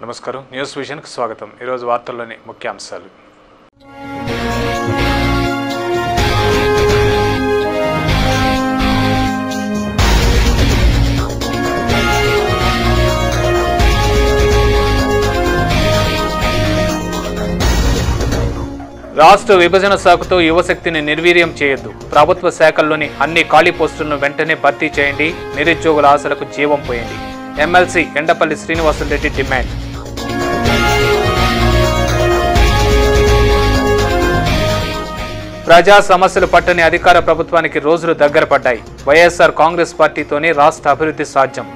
నమస్కారం news vision కి స్వాగతం। ఈ రోజు వార్తల్లోని ముఖ్యాంశాలు। రాష్ట్ర విభజన సాకుతో యువశక్తిని నిర్వీర్యం చేయొద్దు। ప్రభుత్వ శాఖల్లోని అన్ని ఖాళీ పోస్టులను వెంటనే భర్తీ చేయండి। నిరుద్యోగుల ఆశలకు జీవం పోయండి। MLC Endapalli Srinivasa Reddy demand. ప్రజా సమస్యలు పట్టని అధికార ప్రభుత్వానికి రోజులు దగ్గర పడ్డాయి। వైఎస్ఆర్ కాంగ్రెస్ పార్టీతోనే రాష్ట్ర అభివృద్ధి సాధ్యం।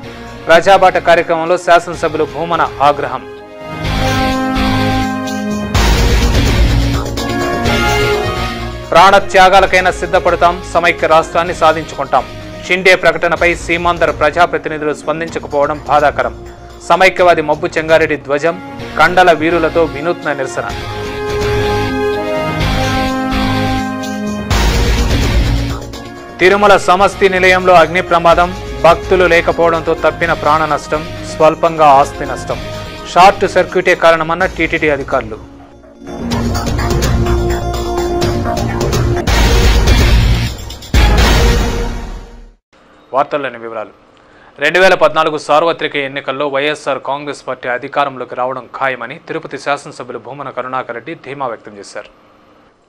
ప్రజాబాట కార్యక్రమంలో శాసనసభ్యులు భూమన ఆగ్రహం। ప్రాణత్యాగాలకైనా సిద్ధపడతాం, సమైక్య రాష్ట్రాన్ని సాధించుకుంటాం। షిండే ప్రకటనపై సీమాంధ్ర ప్రజాప్రతినిధులు స్పందించకపోవడం బాధాకరం। సమైక్యవాది మబ్బు చెంగారెడ్డి ధ్వజం, కండల వీరులతో వినూత్న నిరసన। తిరుమల సమష్టి నిలయంలో అగ్ని ప్రమాదం, భక్తులు లేకపోవడంతో తప్పిన ప్రాణ నష్టం, స్వల్పంగా ఆస్తి నష్టం। షార్ట్ సర్క్యూటే కారణమన్న టీటీడీ అధికారులు। వార్తల్లోని వివరాలు। 2014 సార్వత్రిక ఎన్నికల్లో వైఎస్ఆర్ కాంగ్రెస్ పార్టీ అధికారంలోకి రావడం ఖాయమని తిరుపతి శాసనసభ్యులు భూమన కరుణాకర్ రెడ్డి ధీమా వ్యక్తం చేశారు।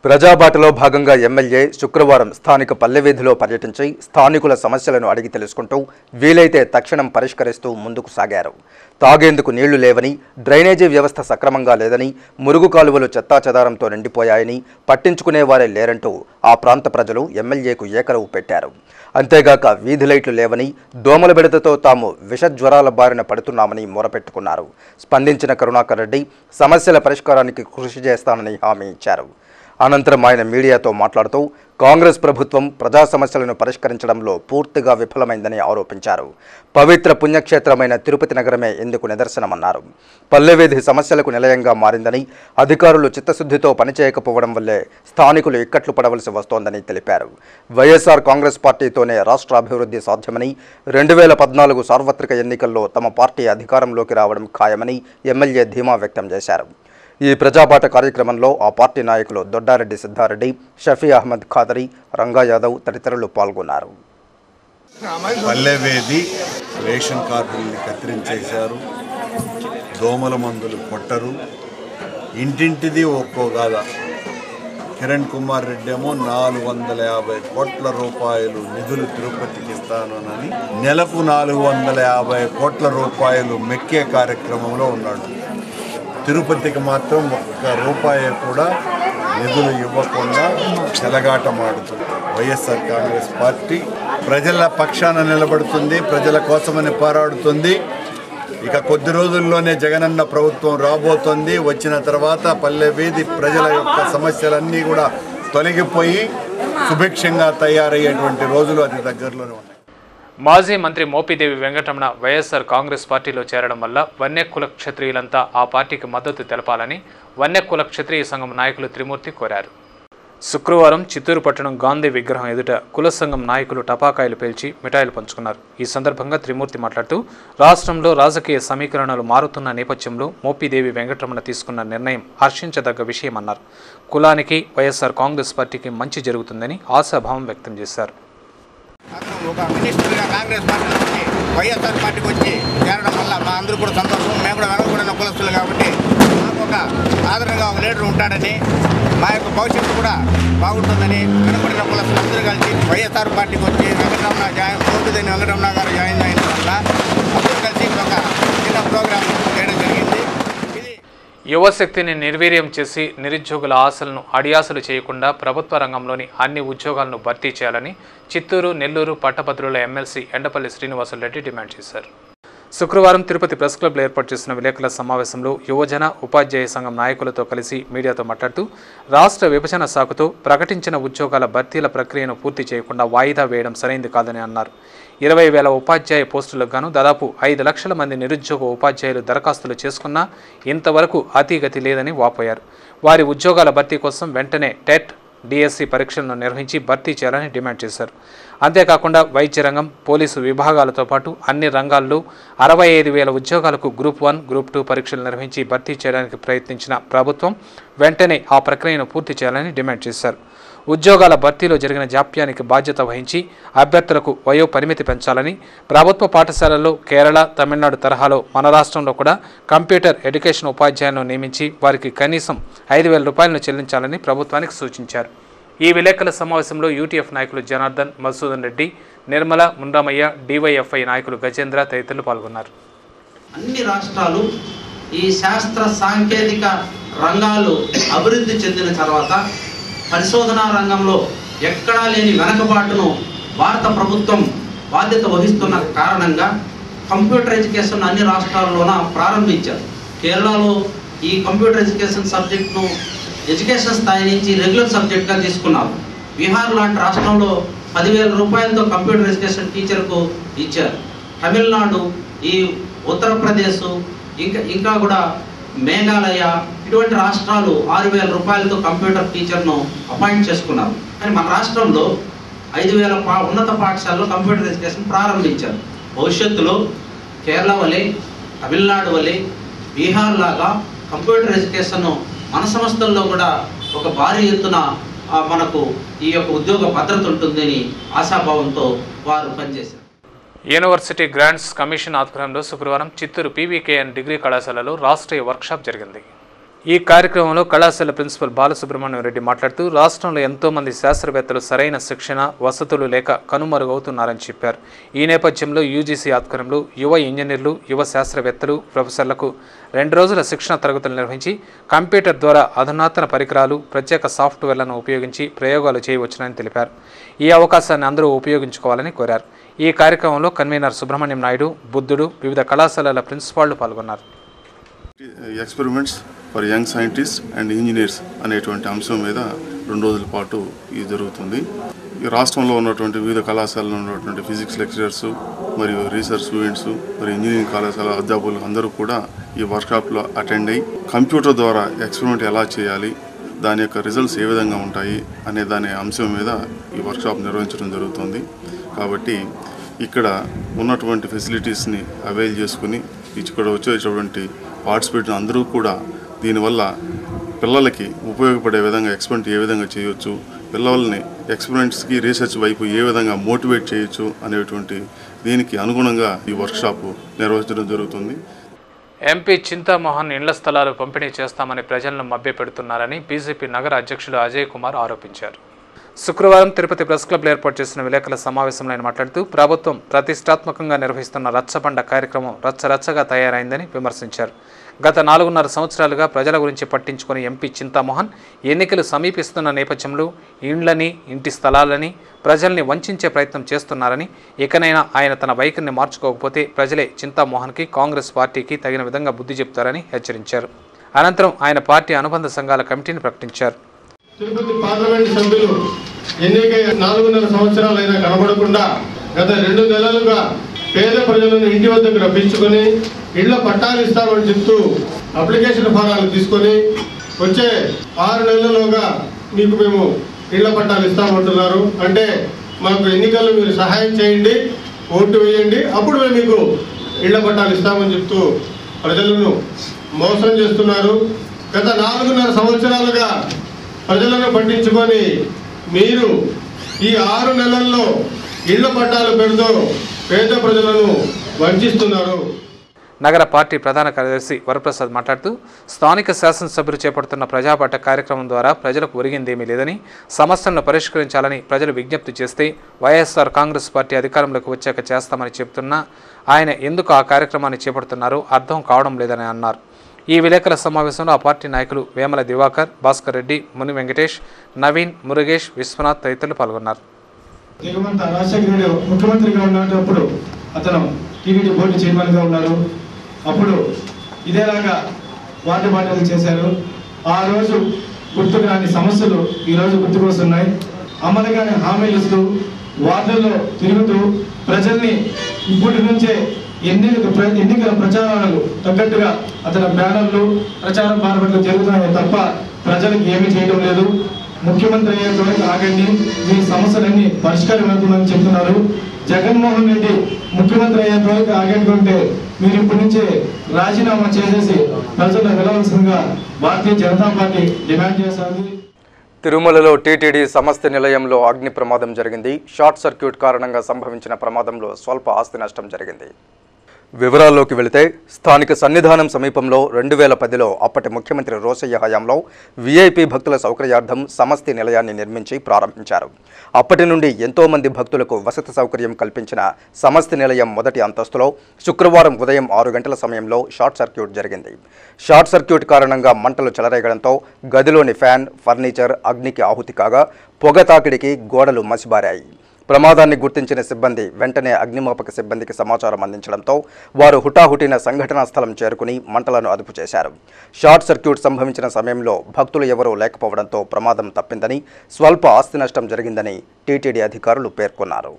ప్రజాబాటలో భాగంగా ఎమ్మెల్యే శుక్రవారం స్థానిక పల్లెవీధిలో పర్యటించి స్థానికుల సమస్యలను అడిగి తెలుసుకుంటూ వీలైతే తక్షణం పరిష్కరిస్తూ ముందుకు సాగారు। తాగేందుకు నీళ్లు లేవని, డ్రైనేజీ వ్యవస్థ సక్రమంగా లేదని, మురుగు కాలువలు చెత్తాచెదారంతో నిండిపోయాయని, పట్టించుకునేవారే లేరంటూ ఆ ప్రాంత ప్రజలు ఎమ్మెల్యేకు ఏకరవు పెట్టారు। అంతేగాక వీధి లైట్లు లేవని, దోమల బెడతతో తాము విషజ్వరాల బారిన పడుతున్నామని మొరపెట్టుకున్నారు। స్పందించిన కరుణాకర్ రెడ్డి సమస్యల పరిష్కారానికి కృషి చేస్తానని హామీ ఇచ్చారు। అనంతరం ఆయన మీడియాతో మాట్లాడుతూ కాంగ్రెస్ ప్రభుత్వం ప్రజా సమస్యలను పరిష్కరించడంలో పూర్తిగా విఫలమైందని ఆరోపించారు। పవిత్ర పుణ్యక్షేత్రమైన తిరుపతి నగరమే ఎందుకు నిదర్శనమన్నారు। పల్లెవీధి సమస్యలకు నిలయంగా మారిందని, అధికారులు చిత్తశుద్ధితో పనిచేయకపోవడం వల్లే స్థానికులు ఇక్కట్లు పడవలసి వస్తోందని తెలిపారు। వైఎస్ఆర్ కాంగ్రెస్ పార్టీతోనే రాష్ట్ర అభివృద్ధి సాధ్యమని, 2014 సార్వత్రిక ఎన్నికల్లో తమ పార్టీ అధికారంలోకి రావడం ఖాయమని ఎమ్మెల్యే ధీమా వ్యక్తం చేశారు। ఈ ప్రజాబాట కార్యక్రమంలో ఆ పార్టీ నాయకులు దొడ్డారెడ్డి సిద్ధారెడ్డి, షఫీ అహ్మద్ ఖాదరి, రంగా యాదవ్ తదితరులు పాల్గొన్నారు। పల్లెవేది రేషన్ కార్డుల్ని కత్తిరించేశారు, దోమల మందులు కొట్టరు, ఇంటింటిది ఒక్కో గాథ। కిరణ్ కుమార్ రెడ్డి ఏమో 450 కోట్ల రూపాయలు నిధులు తిరుపతికి ఇస్తానని నెలకు 450 కోట్ల రూపాయలు మెక్కే కార్యక్రమంలో ఉన్నాడు। తిరుపతికి మాత్రం ఒక్క రూపాయి కూడా నిధులు ఇవ్వకుండా చెలగాటమాడుతుంది। వైఎస్ఆర్ కాంగ్రెస్ పార్టీ ప్రజల పక్షాన నిలబడుతుంది, ప్రజల కోసమని పోరాడుతుంది। ఇక కొద్ది రోజుల్లోనే జగనన్న ప్రభుత్వం రాబోతోంది। వచ్చిన తర్వాత పల్లెవీధి ప్రజల యొక్క సమస్యలన్నీ కూడా తొలగిపోయి సుభిక్షంగా తయారయ్యేటువంటి రోజులు అతి దగ్గరలోనే ఉన్నాయి। మాజీ మంత్రి మోపిదేవి వెంకటరమణ వైఎస్ఆర్ కాంగ్రెస్ పార్టీలో చేరడం వల్ల వన్య కుల క్షత్రియులంతా ఆ పార్టీకి మద్దతు తెలపాలని వన్య కుల క్షత్రియ సంఘం నాయకులు త్రిమూర్తి కోరారు। శుక్రవారం చిత్తూరు పట్టణం గాంధీ విగ్రహం ఎదుట కుల సంఘం నాయకులు టపాకాయలు పేల్చి మిఠాయిలు పంచుకున్నారు। ఈ సందర్భంగా త్రిమూర్తి మాట్లాడుతూ రాష్ట్రంలో రాజకీయ సమీకరణలు మారుతున్న నేపథ్యంలో మోపిదేవి వెంకటరమణ తీసుకున్న నిర్ణయం హర్షించదగ్గ విషయమన్నారు। కులానికి వైఎస్ఆర్ కాంగ్రెస్ పార్టీకి మంచి జరుగుతుందని ఆశాభావం వ్యక్తం చేశారు। ఒక మినిస్టర్గా కాంగ్రెస్ పార్టీలో వచ్చి వైఎస్ఆర్ పార్టీకి వచ్చి చేరడం వల్ల మా అందరూ కూడా సంతోషం। మేము కూడా వెనకబడిన కులస్తులు కాబట్టి మాకు ఒక ఆదరణగా ఒక లీడర్ ఉంటాడని, మా యొక్క భవిష్యత్తు కూడా బాగుంటుందని వెనకబడిన కులస్తులు అందరూ కలిసి వైఎస్ఆర్ పార్టీకి వచ్చి మోపిదేవి వెంకటరమణ గారు జాయిన్ అయిన వల్ల అందరూ కలిసి ఒక చిన్న ప్రోగ్రాం చేయడం జరిగింది। యువశక్తిని నిర్వీర్యం చేసి నిరుద్యోగుల ఆశలను అడియాసలు చేయకుండా ప్రభుత్వ రంగంలోని అన్ని ఉద్యోగాలను భర్తీ చేయాలని చిత్తూరు, నెల్లూరు పట్టభద్రుల ఎమ్మెల్సీ ఎండపల్లి శ్రీనివాసరెడ్డి డిమాండ్ చేశారు। శుక్రవారం తిరుపతి ప్రెస్ క్లబ్లో ఏర్పాటు చేసిన విలేకరుల సమావేశంలో యువజన ఉపాధ్యాయ సంఘం నాయకులతో కలిసి మీడియాతో మాట్లాడుతూ రాష్ట్ర విభజన సాకుతో ప్రకటించిన ఉద్యోగాల భర్తీల ప్రక్రియను పూర్తి చేయకుండా వాయిదా వేయడం సరైంది కాదని అన్నారు। 20,000 ఉపాధ్యాయ పోస్టులకు గాను దాదాపు 5 లక్షల మంది నిరుద్యోగ ఉపాధ్యాయులు దరఖాస్తులు చేసుకున్నా ఇంతవరకు అతిగతి లేదని వాపోయారు। వారి ఉద్యోగాల భర్తీ కోసం వెంటనే టెట్, డిఎస్సి పరీక్షలను నిర్వహించి భర్తీ చేయాలని డిమాండ్ చేశారు. అంతేకాకుండా వైద్య రంగం, పోలీసు విభాగాలతో పాటు అన్ని రంగాల్లో 65,000 ఉద్యోగాలకు గ్రూప్ 1, గ్రూప్ 2 పరీక్షలు నిర్వహించి భర్తీ చేయడానికి ప్రయత్నించిన ప్రభుత్వం వెంటనే ఆ ప్రక్రియను పూర్తి చేయాలని డిమాండ్ చేశారు. ఉద్యోగాల భర్తీలో జరిగిన జాప్యానికి బాధ్యత వహించి అభ్యర్థులకు వయో పరిమితి పెంచాలని, ప్రభుత్వ పాఠశాలల్లో కేరళ, తమిళనాడు తరహాలో మన రాష్ట్రంలో కూడా కంప్యూటర్ ఎడ్యుకేషన్ ఉపాధ్యాయులను నియమించి వారికి కనీసం 5,000 రూపాయలను చెల్లించాలని ప్రభుత్వానికి సూచించారు. ఈ విలేకరుల సమావేశంలో యూటీఎఫ్ నాయకులు జనార్దన్, మధుసూదన్ రెడ్డి, నిర్మల, ముండ్రామయ్య, డివైఎఫ్ఐ నాయకులు గజేంద్ర తదితరులు పాల్గొన్నారు. అన్ని రాష్ట్రాలు ఈ శాస్త్ర సాంకేతిక రంగాలు అభివృద్ధి చెందిన తర్వాత పరిశోధనా రంగంలో ఎక్కడా లేని వెనకబాటును భారత ప్రభుత్వం బాధ్యత వహిస్తున్న కారణంగా కంప్యూటర్ ఎడ్యుకేషన్ అన్ని రాష్ట్రాల్లోన ప్రారంభించారు. కేరళలో ఈ కంప్యూటర్ ఎడ్యుకేషన్ సబ్జెక్ట్ను ఎడ్యుకేషన్ స్థాయి నుంచి రెగ్యులర్ సబ్జెక్ట్గా తీసుకున్నారు. బీహార్ లాంటి రాష్ట్రంలో 10,000 రూపాయలతో కంప్యూటర్ ఎడ్యుకేషన్ టీచర్కు ఇచ్చారు. తమిళనాడు, ఈ ఉత్తరప్రదేశ్, ఇంకా కూడా మేఘాలయ, ఇటువంటి రాష్ట్రాలు 6,000 రూపాయలతో కంప్యూటర్ టీచర్ను అపాయింట్ చేసుకున్నారు. కానీ మన రాష్ట్రంలో 5,000 ఉన్నత పాఠశాలలో కంప్యూటర్ ఎడ్యుకేషన్ ప్రారంభించారు. భవిష్యత్తులో కేరళ వలె, తమిళనాడు వలె, బీహార్ లాగా కంప్యూటర్ ఎడ్యుకేషన్ మన సంస్థల్లో కూడా ఒక భారీ ఎత్తున మనకు ఈ యొక్క ఉద్యోగ భద్రత ఉంటుందని ఆశాభావంతో వారు పనిచేశారు. యూనివర్సిటీ గ్రాంట్స్ కమిషన్ ఆధ్వర్యంలో శుక్రవారం చిత్తూరు పీవీకేఎన్ డిగ్రీ కళాశాలలో రాష్ట్రీయ వర్క్షాప్ జరిగింది. ఈ కార్యక్రమంలో కళాశాల ప్రిన్సిపల్ బాలసుబ్రహ్మణ్యం రెడ్డి మాట్లాడుతూ రాష్ట్రంలో ఎంతోమంది శాస్త్రవేత్తలు సరైన శిక్షణ, వసతులు లేక కనుమరుగవుతున్నారని చెప్పారు. ఈ నేపథ్యంలో యూజీసీ ఆధ్వర్యంలో యువ ఇంజనీర్లు, యువ శాస్త్రవేత్తలు, ప్రొఫెసర్లకు 2 రోజుల శిక్షణ తరగతులు నిర్వహించి కంప్యూటర్ ద్వారా అధునాతన పరికరాలు, ప్రత్యేక సాఫ్ట్వేర్లను ఉపయోగించి ప్రయోగాలు చేయవచ్చునని తెలిపారు. ఈ అవకాశాన్ని అందరూ ఉపయోగించుకోవాలని కోరారు. ఈ కార్యక్రమంలో కన్వీనర్ సుబ్రహ్మణ్యం నాయుడు, బుద్ధుడు, వివిధ కళాశాలల ప్రిన్సిపాళ్లు పాల్గొన్నారు. Experiments for young scientist and engineers అనేటువంటి అంశం మీద 2 రోజుల పాటు ఇది జరుగుతుంది. ఈ రాష్ట్రంలో ఉన్నటువంటి వివిధ కళాశాలలో ఉన్నటువంటి ఫిజిక్స్ లెక్చరర్స్ మరియు రీసెర్చ్ స్టూడెంట్స్ మరియు ఇంజనీరింగ్ కళాశాల అధ్యాపకులు అందరూ కూడా ఈ వర్క్షాప్లో అటెండ్ అయ్యి కంప్యూటర్ ద్వారా ఎక్స్పెరిమెంట్ ఎలా చేయాలి, దాని యొక్క రిజల్ట్స్ ఏ విధంగా ఉంటాయి అనే దాని అంశం మీద ఈ వర్క్షాప్ నిర్వహించడం జరుగుతుంది. కాబట్టి ఇక్కడ ఉన్నటువంటి ఫెసిలిటీస్ని అవైల్ చేసుకుని ఇక్కడ వచ్చేటువంటి పార్టిసిపేట్ అందరూ కూడా దీనివల్ల పిల్లలకి ఉపయోగపడే విధంగా ఎక్స్పెరిమెంట్ ఏ విధంగా చేయొచ్చు, పిల్లల్ని ఎక్స్పెరిమెంట్స్కి రీసెర్చ్ వైపు ఏ విధంగా మోటివేట్ చేయొచ్చు అనేటువంటి దీనికి అనుగుణంగా ఈ వర్క్షాప్ నిర్వహించడం జరుగుతుంది. ఎంపీ చింతామోహన్ ఇళ్ల స్థలాలు పంపిణీ చేస్తామని ప్రజలను మభ్యపెడుతున్నారని బీజేపీ నగర అధ్యక్షులు అజయ్ కుమార్ ఆరోపించారు. శుక్రవారం తిరుపతి ప్రెస్ క్లబ్ ఏర్పాటు చేసిన విలేకరుల సమావేశంలో ఆయన మాట్లాడుతూ ప్రభుత్వం ప్రతిష్టాత్మకంగా నిర్వహిస్తున్న రచ్చబండ కార్యక్రమం రచ్చరచ్చగా తయారైందని విమర్శించారు. గత 4.5 సంవత్సరాలుగా ప్రజల గురించి పట్టించుకుని ఎంపీ చింతామోహన్ ఎన్నికలు సమీపిస్తున్న నేపథ్యంలో ఇండ్లని, ఇంటి స్థలాలని ప్రజల్ని వంచే ప్రయత్నం చేస్తున్నారని, ఇకనైనా ఆయన తన వైఖరిని మార్చుకోకపోతే ప్రజలే చింతామోహన్కి, కాంగ్రెస్ పార్టీకి తగిన విధంగా బుద్ధి చెబుతారని హెచ్చరించారు. అనంతరం ఆయన పార్టీ అనుబంధ సంఘాల కమిటీని ప్రకటించారు. తిరుపతి పార్లమెంటు సభ్యులు ఎన్నికై 4.5 సంవత్సరాలైనా కనబడకుండా గత 2 నెలలుగా పేద ప్రజలను ఇంటి వద్దకు రప్పించుకొని ఇళ్ల పట్టాలు ఇస్తామని చెప్తూ అప్లికేషన్ ఫారాలు తీసుకొని వచ్చే 6 నెలల్లోగా మీకు మేము ఇళ్ల పట్టాలు ఇస్తామంటున్నారు. అంటే మాకు ఎన్నికల్లో మీరు సహాయం చేయండి, ఓటు వేయండి, అప్పుడు మేము మీకు ఇళ్ల పట్టాలు ఇస్తామని చెప్తూ ప్రజలను మోసం చేస్తున్నారు. గత 4.5 సంవత్సరాలుగా ప్రజలను పట్టించుకొని మీరు ఈ 6 నెలల్లో ఇళ్ల పట్టాలు పెడుతూ పేద ప్రజలను వంచిస్తున్నారు. నగర పార్టీ ప్రధాన కార్యదర్శి వరప్రసాద్ మాట్లాడుతూ స్థానిక శాసనసభ్యులు చేపడుతున్న ప్రజాపాఠ కార్యక్రమం ద్వారా ప్రజలకు ఒరిగిందేమీ లేదని, సమస్యలను పరిష్కరించాలని ప్రజలు విజ్ఞప్తి చేస్తే వైఎస్ఆర్ కాంగ్రెస్ పార్టీ అధికారంలోకి వచ్చాక చేస్తామని చెబుతున్నా ఆయన ఎందుకు ఆ కార్యక్రమాన్ని చేపడుతున్నారో అర్థం కావడం లేదని అన్నారు. ఈ విలేకరుల సమావేశంలో ఆ పార్టీ నాయకులు వేమల దివాకర్, భాస్కర్ రెడ్డి, ముని వెంకటేష్, నవీన్, మురుగేష్, విశ్వనాథ్ తదితరులు పాల్గొన్నారు. రాజశేఖర ముఖ్యమంత్రిగా ఉన్నప్పుడు అతను టీడీపీ బోర్డు చైర్మన్గా ఉన్నారు. అప్పుడు ఇదేలాగా వార్డు బాటలు చేశారు. ఆ రోజు గుర్తుకు రాని సమస్యలు ఈరోజు గుర్తుకు వస్తున్నాయి. అమలుగానే హామీలు ఇస్తూ వార్డుల్లో తిరుగుతూ ప్రజల్ని ఇప్పటి నుంచే ఎన్నికల ప్రచారాలకు తగ్గట్టుగా అతని బ్యానర్లు, ప్రచారం బారబట్లు జరుగుతున్నాయి తప్ప ప్రజలకు ఏమీ చేయడం లేదు. ముఖ్యమంత్రి అయ్యేంత వరకు ఆగండి, మీ సమస్యలన్నీ పరిష్కారమవుతుందని చెప్తున్నారు. జగన్మోహన్ రెడ్డి ముఖ్యమంత్రి అయ్యేంత వరకు ఆగండి, మీరు ఇప్పటి నుంచే రాజీనామా చేసేసి ప్రజల్లో వెళ్ళవలసిందిగా భారతీయ జనతా పార్టీ డిమాండ్ చేస్తుంది. తిరుమలలో టీటీడీ సమస్త నిలయంలో అగ్ని ప్రమాదం జరిగింది. షార్ట్ సర్క్యూట్ కారణంగా సంభవించిన ప్రమాదంలో స్వల్ప ఆస్తి నష్టం జరిగింది. వివరాల్లోకి వెళితే స్థానిక సన్నిధానం సమీపంలో 2010లో అప్పటి ముఖ్యమంత్రి రోసయ్య హయాంలో వీఐపీ భక్తుల సౌకర్యార్థం సమస్తి నిలయాన్ని నిర్మించి ప్రారంభించారు. అప్పటి నుండి ఎంతోమంది భక్తులకు వసతి సౌకర్యం కల్పించిన సమస్తి నిలయం మొదటి అంతస్తులో శుక్రవారం ఉదయం 6 గంటల సమయంలో షార్ట్ సర్క్యూట్ జరిగింది. షార్ట్ సర్క్యూట్ కారణంగా మంటలు చెలరేగడంతో గదిలోని ఫ్యాన్, ఫర్నిచర్ అగ్నికి ఆహుతి కాగా పొగ తాకిడికి గోడలు మసిబారాయి. ప్రమాదాన్ని గుర్తించిన సిబ్బంది వెంటనే అగ్నిమాపక సిబ్బందికి సమాచారం అందించడంతో వారు హుటాహుటిన సంఘటనా స్థలం చేరుకుని మంటలను అదుపు చేశారు. షార్ట్ సర్క్యూట్ సంభవించిన సమయంలో భక్తులు ఎవరూ లేకపోవడంతో ప్రమాదం తప్పిందని, స్వల్ప ఆస్తి నష్టం జరిగిందని టీటీడీ అధికారులు పేర్కొన్నారు.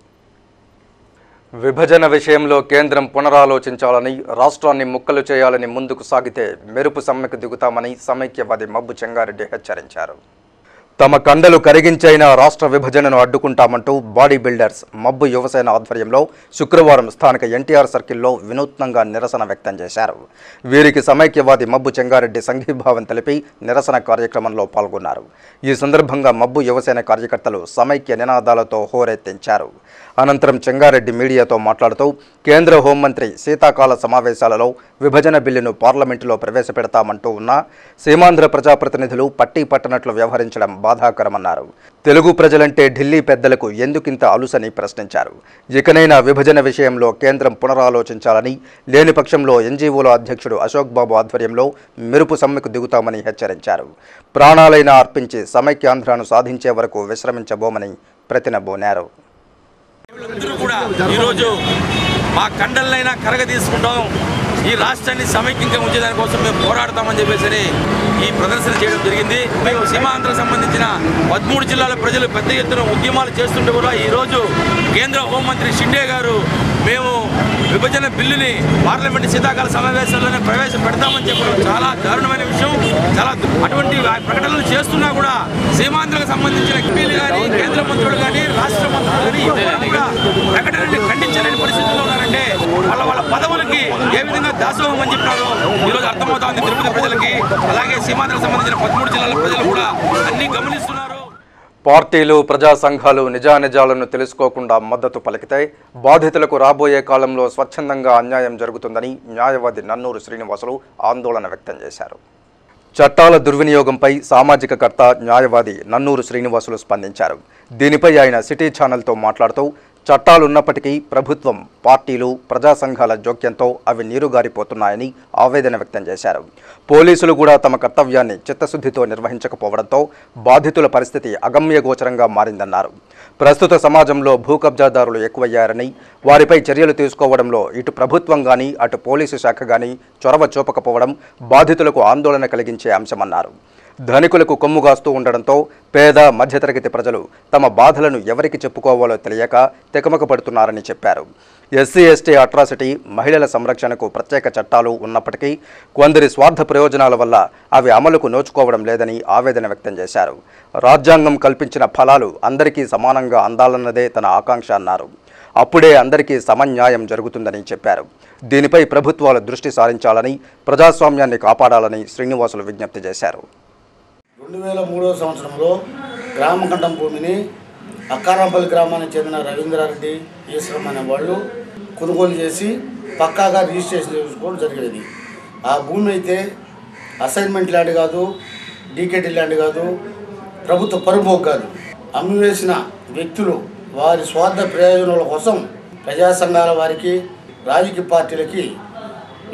విభజన విషయంలో కేంద్రం పునరాలోచించాలని, రాష్ట్రాన్ని ముక్కలు చేయాలని ముందుకు సాగితే మెరుపు సమ్మెకు దిగుతామని సమైక్యవాది మబ్బు చెంగారెడ్డి హెచ్చరించారు. తమ కండలు కరిగించైన రాష్ట్ర విభజనను అడ్డుకుంటామంటూ బాడీ బిల్డర్స్ మబ్బు యువసేన ఆధ్వర్యంలో శుక్రవారం స్థానిక ఎన్టీఆర్ సర్కిల్లో వినూత్నంగా నిరసన వ్యక్తం చేశారు. వీరికి సమైక్యవాది మబ్బు చెంగారెడ్డి సంఘీభావం తెలిపి నిరసన కార్యక్రమంలో పాల్గొన్నారు. ఈ సందర్భంగా మబ్బు యువసేన కార్యకర్తలు సమైక్య నినాదాలతో హోరెత్తించారు. అనంతరం చెంగారెడ్డి మీడియాతో మాట్లాడుతూ కేంద్ర హోంమంత్రి శీతాకాల సమావేశాలలో విభజన బిల్లును పార్లమెంటులో ప్రవేశపెడతామంటూ ఉన్న సీమాంధ్ర ప్రజాప్రతినిధులు పట్టీ పట్టనట్లు వ్యవహరించడం బాధాకరమన్నారు. తెలుగు ప్రజలంటే ఢిల్లీ పెద్దలకు ఎందుకింత అలుసని ప్రశ్నించారు. ఇకనైనా విభజన విషయంలో కేంద్రం పునరాలోచించాలని, లేని పక్షంలో ఎన్జీఓల అధ్యక్షుడు అశోక్ బాబు ఆధ్వర్యంలో మెరుపు సమ్మెకు దిగుతామని హెచ్చరించారు. ప్రాణాలైనా అర్పించి సమైక్యాంధ్రాను సాధించే వరకు విశ్రమించబోమని ప్రతినబూనారు. అందరూ కూడా ఈరోజు మా కండలైనా కరగ తీసుకుంటాం, ఈ రాష్ట్రాన్ని సమైక్యంగా ఉంచేదాని కోసం మేము పోరాడతామని చెప్పేసి ఈ ప్రదర్శన చేయడం జరిగింది. మేము సీమాంధ్రకు సంబంధించిన 13 జిల్లాల ప్రజలు పెద్ద ఎత్తున ఉద్యమాలు చేస్తుంటే కూడా ఈరోజు కేంద్ర హోంమంత్రి షిండే గారు మేము విభజన బిల్లుని పార్లమెంటు శీతాకాల సమావేశాల్లోనే ప్రవేశపెడతామని చెప్పడం చాలా దారుణమైన విషయం. చాలా అటువంటి ప్రకటనలు చేస్తున్నా కూడా సీమాంధ్రకు సంబంధించిన ఎంపీలు కానీ, కేంద్ర మంత్రులు కానీ, రాష్ట్ర మంత్రులు కానీ ఎవరు కూడా ప్రకటనని ఖండించలేని పరిస్థితుల్లో ఉన్నారంటే వాళ్ళ పదవులకి ఏ విధంగా దాసోహం అని చెప్పినారో ఈరోజు అర్థమవుతోంది తిరుపతి ప్రజలకి. అలాగే సీమాంధ్రకు సంబంధించిన 13 జిల్లాల ప్రజలు కూడా అన్ని గమనిస్తున్నారు. పార్టీలు, ప్రజా సంఘాలు నిజానిజాలను తెలుసుకోకుండా మద్దతు పలికితే బాధితులకు రాబోయే కాలంలో స్వచ్ఛందంగా అన్యాయం జరుగుతుందని న్యాయవాది నన్నూరు శ్రీనివాసులు ఆందోళన వ్యక్తం చేశారు. చట్టాల దుర్వినియోగంపై సామాజికకర్త న్యాయవాది నన్నూరు శ్రీనివాసులు స్పందించారు. దీనిపై ఆయన సిటీ ఛానల్తో మాట్లాడుతూ చట్టాలున్నప్పటికీ ప్రభుత్వం, పార్టీలు, ప్రజా సంఘాల జోక్యంతో అవి నీరుగారిపోతున్నాయని ఆవేదన వ్యక్తం చేశారు. పోలీసులు కూడా తమ కర్తవ్యాన్ని చిత్తశుద్ధితో నిర్వహించకపోవడంతో బాధితుల పరిస్థితి అగమ్యగోచరంగా మారిందన్నారు. ప్రస్తుత సమాజంలో భూ కబ్జాదారులు ఎక్కువయ్యారని, వారిపై చర్యలు తీసుకోవడంలో ఇటు ప్రభుత్వం కానీ, అటు పోలీసు శాఖ కానీ చొరవ చూపకపోవడం బాధితులకు ఆందోళన కలిగించే అంశమన్నారు. ధనికులకు కొమ్ముగాస్తూ ఉండడంతో పేద, మధ్యతరగతి ప్రజలు తమ బాధలను ఎవరికి చెప్పుకోవాలో తెలియక తెకమక పడుతున్నారని చెప్పారు. ఎస్సీ, ఎస్టీ అట్రాసిటీ, మహిళల సంరక్షణకు ప్రత్యేక చట్టాలు ఉన్నప్పటికీ కొందరి స్వార్థ ప్రయోజనాల వల్ల అవి అమలుకు నోచుకోవడం లేదని ఆవేదన వ్యక్తం చేశారు. రాజ్యాంగం కల్పించిన ఫలాలు అందరికీ సమానంగా అందాలన్నదే తన ఆకాంక్ష అన్నారు. అప్పుడే అందరికీ సమన్యాయం జరుగుతుందని చెప్పారు. దీనిపై ప్రభుత్వాలు దృష్టి సారించాలని, ప్రజాస్వామ్యాన్ని కాపాడాలని శ్రీనివాసులు విజ్ఞప్తి చేశారు. 2003 సంవత్సరంలో గ్రామకంఠం భూమిని అక్కారంపల్లి గ్రామానికి చెందిన రవీంద్రారెడ్డి, ఈశ్వరం అనే వాళ్ళు కొనుగోలు చేసి పక్కాగా రిజిస్ట్రేషన్ చేసుకోవడం జరిగేది. ఆ భూమి అయితే అసైన్మెంట్ ల్యాండ్ కాదు, డీకేటీ ల్యాండ్ కాదు, ప్రభుత్వ పరుభోగ్ కాదు. అమ్మివేసిన వ్యక్తులు వారి స్వార్థ ప్రయోజనాల కోసం ప్రజా సంఘాల వారికి, రాజకీయ పార్టీలకి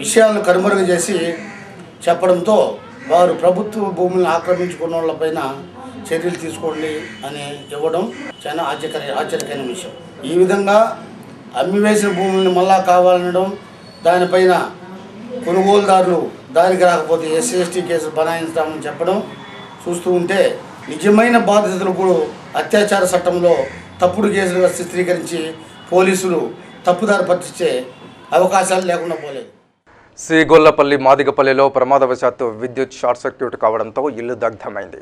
విషయాలను కనుమరుగు చేసి చెప్పడంతో వారు ప్రభుత్వ భూములను ఆక్రమించుకున్న వాళ్ళపైన చర్యలు తీసుకోండి అని ఇవ్వడం చాలా ఆశ్చర్యకరమైన విషయం. ఈ విధంగా అమ్మివేసిన భూములను మళ్ళా కావాలనడం, దానిపైన కొనుగోలుదారులు దానికి రాకపోతే ఎస్సీ, ఎస్టీ కేసులు బనాయించామని చెప్పడం చూస్తూ ఉంటే నిజమైన బాధితులు కూడా అత్యాచార చట్టంలో తప్పుడు కేసులుగా చిత్రీకరించి పోలీసులు తప్పుదారి పట్టించే అవకాశాలు లేకుండా పోలేదు. శ్రీగొల్లపల్లి మాదిగపల్లిలో ప్రమాదవశాత్తు విద్యుత్ షార్ట్ సర్క్యూట్ కావడంతో ఇల్లు దగ్ధమైంది.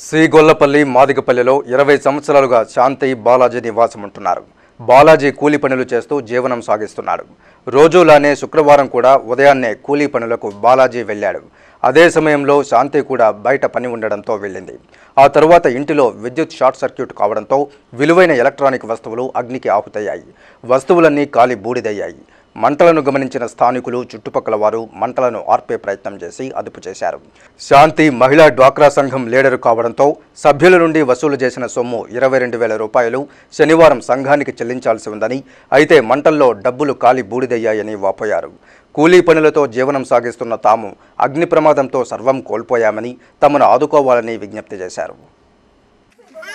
శ్రీ గొల్లపల్లి మాదిగపల్లిలో 20 సంవత్సరాలుగా శాంతి బాలాజీ నివాసం ఉంటున్నారు. బాలాజీ కూలీ పనులు చేస్తూ జీవనం సాగిస్తున్నాడు. రోజులానే శుక్రవారం కూడా ఉదయాన్నే కూలీ పనులకు బాలాజీ వెళ్ళాడు. అదే సమయంలో శాంతి కూడా బయట పని ఉండడంతో వెళ్ళింది. ఆ తరువాత ఇంటిలో విద్యుత్ షార్ట్ సర్క్యూట్ కావడంతో విలువైన ఎలక్ట్రానిక్ వస్తువులు అగ్నికి ఆహుతయ్యాయి. వస్తువులన్నీ కాలి బూడిదయ్యాయి. మంటలను గమనించిన స్థానికులు చుట్టుపక్కల వారు మంటలను ఆర్పే ప్రయత్నం చేసి అదుపు చేశారు. శాంతి మహిళా డ్వాక్రా సంఘం లీడరు కావడంతో సభ్యుల నుండి వసూలు చేసిన సొమ్ము 22,000 రూపాయలు శనివారం సంఘానికి చెల్లించాల్సి ఉందని, అయితే మంటల్లో డబ్బులు కాలి బూడిదయ్యాయని వాపోయారు. కూలీ పనులతో జీవనం సాగిస్తున్న తాము అగ్ని ప్రమాదంతో సర్వం కోల్పోయామని తమను ఆదుకోవాలని విజ్ఞప్తి చేశారు.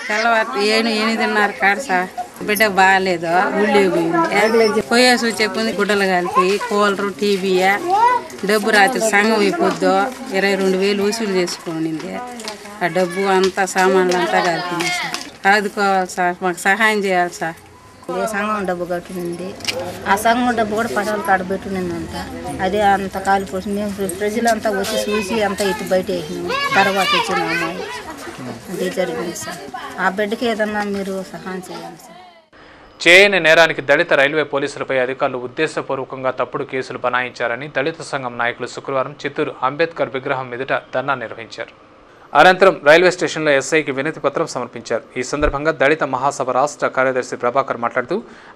తెల్లవారు 8:30 కాడ సార్ బిడ్డకు బాగాలేదు, ఊళ్ళో పోయింది. పోయేసి చెప్పుంది గుడ్డలు కలిపి కూలరు టీవీయా డబ్బు రాత్రి సంఘం అయిపోద్దో 22,000 వసూలు చేసుకోనింది. ఆ డబ్బు అంతా సామాన్లు అంతా కలిపింది సార్. ఆదుకోవాలి సార్, మాకు సహాయం చేయాలి సార్. సంఘం డబ్బు కట్టింది. ఆ సంఘం డబ్బు కూడా పటాలు కాడ పెట్టునిందంట. అదే అంత కాలిపోసి మేము ప్రజలంతా వచ్చి చూసి అంతా ఎత్తి బయట వేసినాము. తర్వాత వచ్చిన అమ్మాయి అదే జరిగింది సార్. ఆ బిడ్డకి ఏదన్నా మీరు సహాయం చేయాలి సార్. చేయని నేరానికి దళిత రైల్వే పోలీసులపై అధికారులు ఉద్దేశపూర్వకంగా తప్పుడు కేసులు బనాయించారని దళిత సంఘం నాయకులు శుక్రవారం చిత్తూరు అంబేద్కర్ విగ్రహం ఎదుట ధర్నా నిర్వహించారు. అనంతరం రైల్వే స్టేషన్లో ఎస్ఐకి వినతి పత్రం సమర్పించారు. ఈ సందర్భంగా దళిత మహాసభ రాష్ట్ర కార్యదర్శి ప్రభాకర్ మాట్లాడుతూ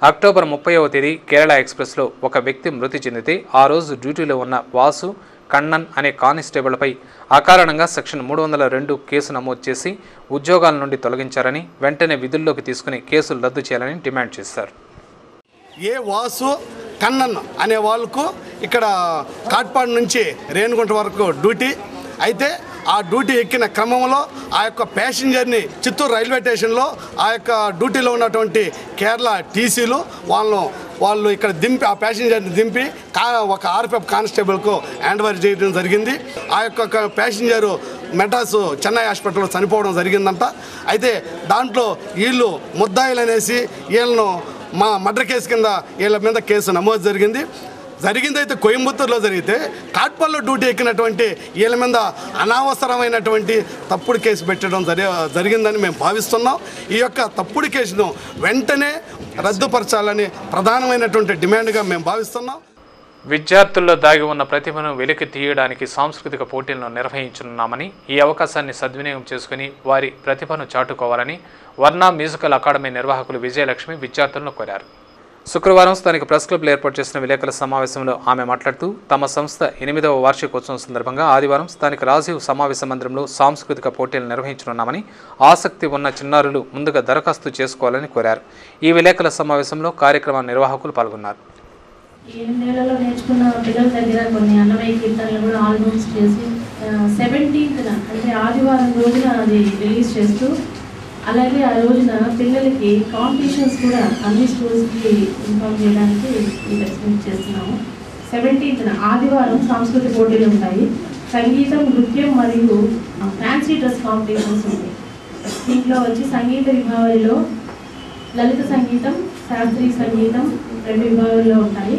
అక్టోబర్ 30వ తేదీ కేరళ ఎక్స్ప్రెస్లో ఒక వ్యక్తి మృతి చెందితే ఆ రోజు డ్యూటీలో ఉన్న వాసు కన్నన్ అనే కానిస్టేబుల్పై అకారణంగా సెక్షన్ 302 కేసు నమోదు చేసి ఉద్యోగాల నుండి తొలగించారని, వెంటనే విధుల్లోకి తీసుకుని కేసులు రద్దు చేయాలని డిమాండ్ చేశారు. ఏ వాసు కన్నన్ అనే వాళ్ళకు ఇక్కడ కాట్పాడు నుంచి రేణుగుంట వరకు డ్యూటీ అయితే ఆ డ్యూటీ ఎక్కిన క్రమంలో ఆ యొక్క ప్యాసింజర్ని చిత్తూరు రైల్వే స్టేషన్లో ఆ యొక్క డ్యూటీలో ఉన్నటువంటి కేరళ టీసీలు వాళ్ళు ఇక్కడ దింపి ఆ ప్యాసింజర్ని దింపి ఒక ఆర్పిఎఫ్ కానిస్టేబుల్కు హ్యాండ్ ఓవర్ చేయడం జరిగింది. ఆ యొక్క ప్యాసింజరు మెడ్రాసు చెన్నై హాస్పిటల్లో చనిపోవడం జరిగిందంట. అయితే దాంట్లో వీళ్ళు ముద్దాయిలు అనేసి వీళ్ళను మర్డర్ కేసు కింద వీళ్ళ మీద కేసు నమోదు జరిగిందైతే కోయంబత్తూరులో జరిగితే కాట్పల్లో డ్యూటీ ఎక్కినటువంటి వీళ్ళ మీద అనవసరమైనటువంటి తప్పుడు కేసు పెట్టడం జరిగిందని మేము భావిస్తున్నాం. ఈ యొక్క తప్పుడు కేసును వెంటనే రద్దుపరచాలని ప్రధానమైనటువంటి డిమాండ్గా మేము భావిస్తున్నాం. విద్యార్థుల్లో దాగి ఉన్న ప్రతిభను వెలికి తీయడానికి సాంస్కృతిక పోటీలను నిర్వహించనున్నామని, ఈ అవకాశాన్ని సద్వినియోగం చేసుకుని వారి ప్రతిభను చాటుకోవాలని వర్ణ మ్యూజికల్ అకాడమీ నిర్వాహకులు విజయలక్ష్మి విద్యార్థులను కోరారు. శుక్రవారం స్థానిక ప్రెస్ క్లబ్లో ఏర్పాటు చేసిన విలేకరుల సమావేశంలో ఆమె మాట్లాడుతూ తమ సంస్థ 8వ వార్షికోత్సవం సందర్భంగా ఆదివారం స్థానిక రాజీవ్ సమావేశ మందిరంలో సాంస్కృతిక పోటీలు నిర్వహించనున్నామని, ఆసక్తి ఉన్న చిన్నారులు ముందుగా దరఖాస్తు చేసుకోవాలని కోరారు. ఈ విలేకరుల సమావేశంలో కార్యక్రమ నిర్వాహకులు పాల్గొన్నారు. 8 నెలల్లో నేర్చుకున్న పిల్లల దగ్గర కొన్ని అన్నమయ్య కీర్తనలు కూడా ఆల్బమ్స్ చేసి 17th అంటే ఆదివారం రోజున అది రిలీజ్ చేస్తూ, అలాగే ఆ రోజున పిల్లలకి కాంపిటీషన్స్ కూడా అన్ని స్కూల్స్కి ఇన్ఫార్మ్ చేయడానికి ఎక్స్పెక్ట్ చేస్తున్నాము. 17th ఆదివారం సాంస్కృతిక పోటీలు ఉంటాయి. సంగీతం, నృత్యం మరియు ఫ్యాన్సీ డ్రెస్ కాంపిటీషన్స్ ఉంటాయి. దీంట్లో వచ్చి సంగీత విభాగాల్లో లలిత సంగీతం, శాస్త్రీయ సంగీతం 2 విభాగాల్లో ఉంటాయి.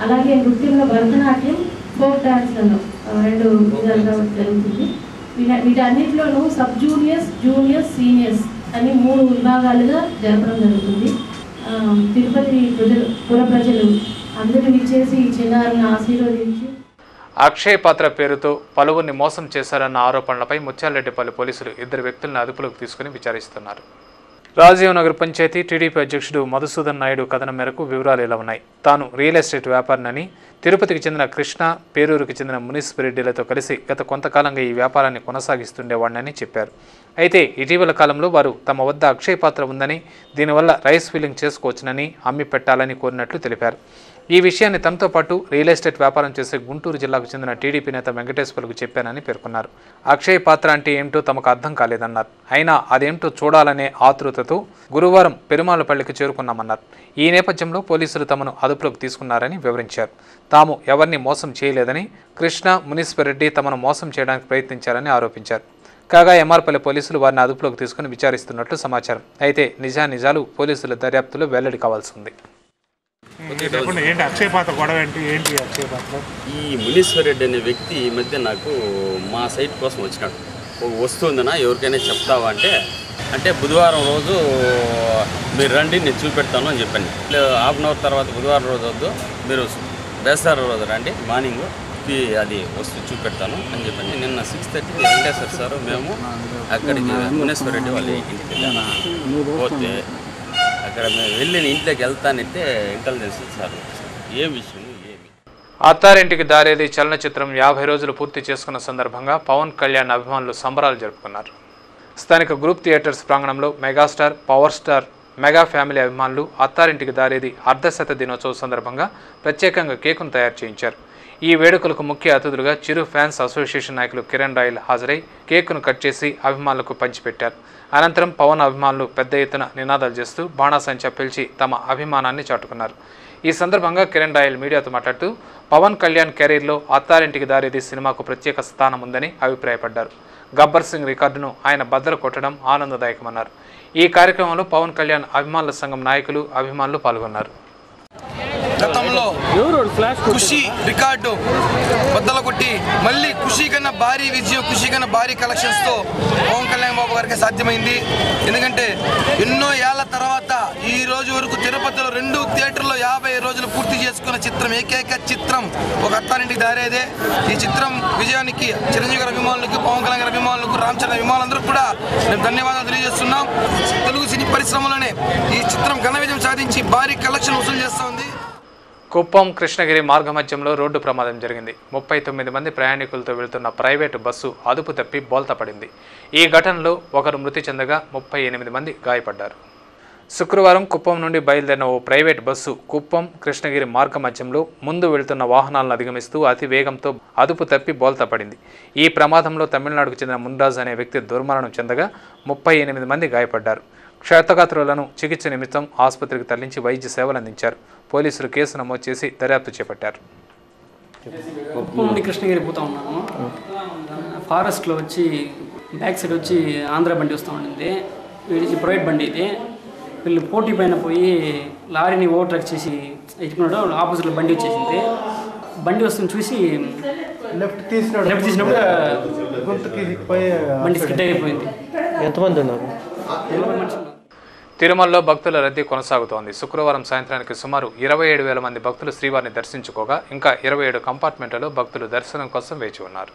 అలాగే నృత్యంలో భరతనాట్యం, ఫోక్ డాన్స్లలో 2 విధాలుగా జరుగుతుంది. వీటన్నిటిలోనూ సబ్ జూనియర్స్, జూనియర్స్, సీనియర్స్ అని 3 విభాగాలుగా జరపడం జరుగుతుంది. తిరుపతి పుర ప్రజలు అందరూ విచ్చేసి ఈ చిన్నారులను ఆశీర్వదించి. అక్షయ్ పాత్ర పేరుతో పలువురిని మోసం చేశారన్న ఆరోపణలపై ముత్యాలరెడ్డిపల్లి పోలీసులు 2 వ్యక్తులను అదుపులోకి తీసుకుని విచారిస్తున్నారు. రాజీవ్ నగర్ పంచాయతీ టీడీపీ అధ్యక్షుడు మధుసూదన్ నాయుడు కథనం మేరకు వివరాలు ఇలా ఉన్నాయి. తాను రియల్ ఎస్టేట్ వ్యాపారినని, తిరుపతికి చెందిన కృష్ణ, పేరూరుకి చెందిన మునిసిపరెడ్డిలతో కలిసి గత కొంతకాలంగా ఈ వ్యాపారాన్ని కొనసాగిస్తుండేవాడినని చెప్పారు. అయితే ఇటీవల కాలంలో వారు తమ వద్ద అక్షయ్ పాత్ర ఉందని, దీనివల్ల రైస్ ఫిల్లింగ్ చేసుకోవచ్చునని, అమ్మి పెట్టాలని కోరినట్లు తెలిపారు. ఈ విషయాన్ని తనతో పాటు రియల్ ఎస్టేట్ వ్యాపారం చేసే గుంటూరు జిల్లాకు చెందిన టీడీపీ నేత వెంకటేశ్వర్కు చెప్పానని పేర్కొన్నారు. అక్షయ్ పాత్ర అంటే ఏమిటో తమకు అర్థం కాలేదన్నారు. అయినా అదేమిటో చూడాలనే ఆతృతతో గురువారం పెరుమాళపల్లికి చేరుకున్నామన్నారు. ఈ నేపథ్యంలో పోలీసులు తమను అదుపులోకి తీసుకున్నారని వివరించారు. తాము ఎవరిని మోసం చేయలేదని, కృష్ణ, మునీశ్వరరెడ్డి తమను మోసం చేయడానికి ప్రయత్నించారని ఆరోపించారు. కాగా ఎంఆర్పల్లి పోలీసులు వారిని అదుపులోకి తీసుకుని విచారిస్తున్నట్లు సమాచారం. అయితే నిజానిజాలు పోలీసుల దర్యాప్తులో వెల్లడి కావాల్సి ఉంది. అక్షయ్ పాత్ర గొడవ ఏంటి? అక్షయ్ పాత్ర ఈ మునీశ్వరరెడ్డి అనే వ్యక్తి ఈ మధ్య నాకు మా సైట్ కోసం వచ్చినాడు. ఒక వస్తుందనా ఎవరికైనా చెప్తావా అంటే బుధవారం రోజు మీరు రండి నేను చూపెడతాను అని చెప్పండి. 1/2 అవర్ తర్వాత బుధవారం రోజు వద్దు, మీరు బేస్తారం రోజు రండి, మార్నింగ్ అది వస్తూ చూపెడతాను అని చెప్పండి. నిన్న 6:30 వెంకటేశ్వర సార్ మేము అక్కడికి మునేశ్వర రెడ్డి వాళ్ళ ఇంటికి వెళ్ళాను. పోతే అక్కడ మేము వెళ్ళిన ఇంట్లోకి వెళ్తానంటే ఇంటెలిజెన్స్ సార్ ఏం విషయం అత్తారింటికి దారేది చలనచిత్రం 50 రోజులు పూర్తి చేసుకున్న సందర్భంగా పవన్ కళ్యాణ్ అభిమానులు సంబరాలు జరుపుకున్నారు. స్థానిక గ్రూప్ థియేటర్స్ ప్రాంగణంలో megastar, power star, mega family అభిమానులు అత్తారింటికి దారేది అర్ధశత దినోత్సవం సందర్భంగా ప్రత్యేకంగా కేకును తయారు చేయించారు. ఈ వేడుకలకు ముఖ్య అతిథులుగా చిరు ఫ్యాన్స్ అసోసియేషన్ నాయకులు కిరణ్ రాయల్ హాజరై కేకును కట్ చేసి అభిమానులకు పంచిపెట్టారు. అనంతరం పవన్ అభిమానులు పెద్ద ఎత్తున నినాదాలు చేస్తూ బాణాసంచా పిలిచి తమ అభిమానాన్ని చాటుకున్నారు. ఈ సందర్భంగా కిరణ్ రాయల్ మీడియాతో మాట్లాడుతూ పవన్ కళ్యాణ్ కెరీర్లో అత్తారింటికి దారేది సినిమాకు ప్రత్యేక స్థానం ఉందని అభిప్రాయపడ్డారు. గబ్బర్ సింగ్ రికార్డును ఆయన బద్దలు కొట్టడం ఆనందదాయకమన్నారు. ఈ కార్యక్రమంలో పవన్ కళ్యాణ్ అభిమానుల సంఘం నాయకులు, అభిమానులు పాల్గొన్నారు. గతంలో ఖుషి రికార్డు బద్దలు కొట్టి మళ్ళీ ఖుషి కన్నా భారీ విజయం, ఖుషి కన్నా భారీ కలెక్షన్స్తో పవన్ కళ్యాణ్ బాబు గారికి సాధ్యమైంది. ఎందుకంటే ఎన్నో ఏళ్ల తర్వాత ఈ రోజు వరకు తిరుపతిలో 2 థియేటర్లో 50 రోజులు పూర్తి చేసుకున్న చిత్రం, ఏకైక చిత్రం ఒక అత్తారింటికి దారేదే. ఈ చిత్రం విజయానికి చిరంజీవి గారి అభిమానులకు, పవన్ కళ్యాణ్ గారి అభిమానులకు, రామ్ చరణ్ అభిమానులందరూ కూడా మేము ధన్యవాదాలు తెలియజేస్తున్నాం. తెలుగు సినీ పరిశ్రమలోనే ఈ చిత్రం ఘన విజయం సాధించి భారీ కలెక్షన్ వసూలు చేస్తూ ఉంది. కుప్పం కృష్ణగిరి మార్గమధ్యంలో రోడ్డు ప్రమాదం జరిగింది. 39 మంది ప్రయాణికులతో వెళ్తున్న ప్రైవేటు బస్సు అదుపు తప్పి బోల్తాపడింది. ఈ ఘటనలో ఒకరు మృతి చెందగా 38 మంది గాయపడ్డారు. శుక్రవారం కుప్పం నుండి బయలుదేరిన ఓ ప్రైవేట్ బస్సు కుప్పం కృష్ణగిరి మార్గమధ్యంలో ముందు వెళ్తున్న వాహనాలను అధిగమిస్తూ అతి వేగంతో అదుపు తప్పి బోల్తాపడింది. ఈ ప్రమాదంలో తమిళనాడుకు చెందిన మున్రాజ్ అనే వ్యక్తి దుర్మరణం చెందగా 38 మంది గాయపడ్డారు. క్షతగాత్రులను చికిత్స నిమిత్తం ఆసుపత్రికి తరలించి వైద్య సేవలు అందించారు. పోలీసులు కేసు నమోదు చేసి దర్యాప్తు చేపట్టారు. కుప్పం నుండి కృష్ణగిరి పోతా ఉన్నాను. ఫారెస్ట్లో వచ్చి బ్యాక్ సైడ్ వచ్చి ఆంధ్ర బండి వస్తూ ఉండింది. వీడి ప్రైవేట్ బండి ఇది. వీళ్ళు పోటీ పైన పోయి లారీని ఓవర్టేక్ చేసి ఎత్తుకున్నాడు. ఆపోజిట్లో బండి వచ్చేసింది. బండి వస్తుంది చూసి లెఫ్ట్ తీసినప్పుడు బండి స్కిడ్ అయిపోయింది. ఎంతమంది ఉన్నారు? తిరుమలలో భక్తుల రద్దీ కొనసాగుతోంది. శుక్రవారం సాయంత్రానికి సుమారు 27,000 మంది భక్తులు శ్రీవారిని దర్శించుకోగా ఇంకా 27 కంపార్ట్మెంట్లలో భక్తులు దర్శనం కోసం వేచి ఉన్నారు.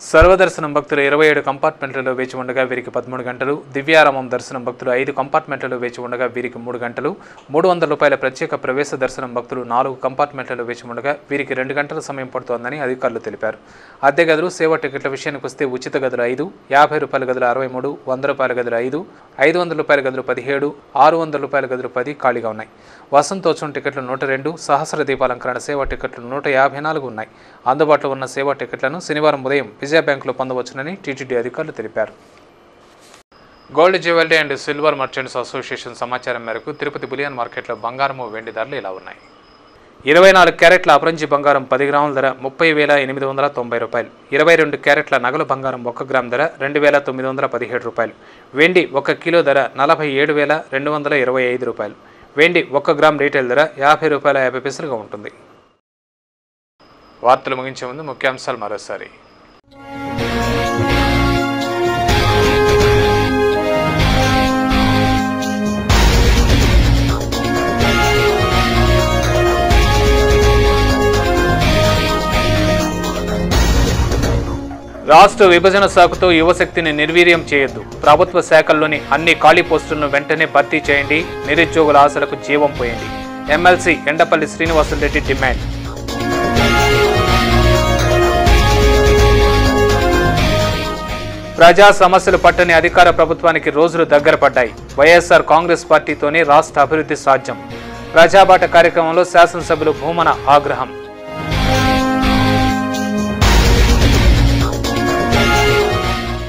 సర్వదర్శనం భక్తులు 27 కంపార్ట్మెంట్లలో వేచి ఉండగా వీరికి 13 గంటలు, దివ్యారామం దర్శనం భక్తులు 5 కంపార్ట్మెంట్లలో వేచి ఉండగా వీరికి 3 గంటలు, ₹300 ప్రత్యేక ప్రవేశ దర్శనం భక్తులు 4 కంపార్ట్మెంట్లలో వేచి ఉండగా వీరికి 2 గంటల సమయం పడుతోందని అధికారులు తెలిపారు. అద్దె గదులు, సేవా టికెట్ల విషయానికి వస్తే ఉచిత గదులు 5, ₹50 గదులు 63, ₹100 గదులు 5, ₹500 గదులు 17, ₹600 గదులు 10 ఖాళీగా ఉన్నాయి. వసంతోత్సవం టికెట్లు 102, సహస్ర దీపాలంకరణ సేవా టికెట్లు 154 ఉన్నాయి. అందుబాటులో ఉన్న సేవా టికెట్లను శనివారం ఉదయం విజయ బ్యాంకులో పొందవచ్చునని టీటీడీ అధికారులు తెలిపారు. Gold jewellery and silver merchants association సమాచారం మేరకు తిరుపతి బులియన్ మార్కెట్లో బంగారము, వెండి ధరలు ఇలా ఉన్నాయి. 24 క్యారెట్ల అపరంజి బంగారం 10 గ్రాముల ధర ₹30,890. 22 క్యారెట్ల నగలు బంగారం 1 గ్రామ్ ధర ₹2,917. వెండి 1 కిలో ధర ₹47,225. వెండి 1 గ్రామ్ రీటైల్ ధర ₹50.50 ఉంటుంది. వార్తలు ముగించే ముందు ముఖ్యాంశాలు మరోసారి. రాష్ట్ర విభజన సాకుతో యువశక్తిని నిర్వీర్యం చేయొద్దు. ప్రభుత్వ శాఖల్లోని అన్ని ఖాళీ పోస్టులను వెంటనే భర్తీ చేయండి. నిరుద్యోగుల ఆశలకు జీవం పోయండి. MLC Endapalli Srinivasulu Reddy demand. ప్రజా సమస్యలు పట్టని అధికార ప్రభుత్వానికి రోజులు దగ్గర పడ్డాయి. వైఎస్ఆర్ కాంగ్రెస్ పార్టీతోనే రాష్ట్ర అభివృద్ధి సాధ్యం. ప్రజాబాట కార్యక్రమంలో శాసనసభ్యులు భూమన ఆగ్రహం.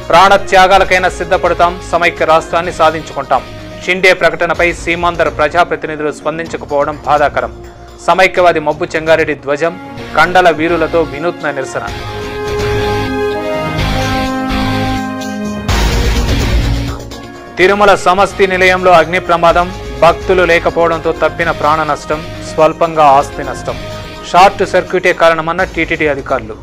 ప్రాణత్యాగాలకైనా సిద్ధపడతాం. సమైక్య రాష్ట్రాన్ని సాధించుకుంటాం. షిండే ప్రకటనపై సీమాంధ్ర ప్రజాప్రతినిధులు స్పందించకపోవడం బాధాకరం. సమైక్యవాది మబ్బు చెంగారెడ్డి ధ్వజం, కండల వీరులతో వినూత్న నిరసన. తిరుమల సమష్టి నిలయంలో అగ్ని ప్రమాదం. భక్తులు లేకపోవడంతో తప్పిన ప్రాణ నష్టం, స్వల్పంగా ఆస్తి నష్టం. షార్ట్ సర్క్యూటే కారణమన్న టీటీడీ అధికారులు.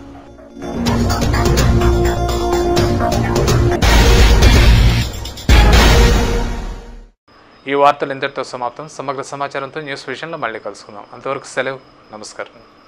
ఈ వార్తలు ఇంతటితో సమాప్తం. సమగ్ర సమాచారంతో న్యూస్ విషయంలో మళ్ళీ కలుసుకుందాం. అంతవరకు సెలవు. నమస్కారం.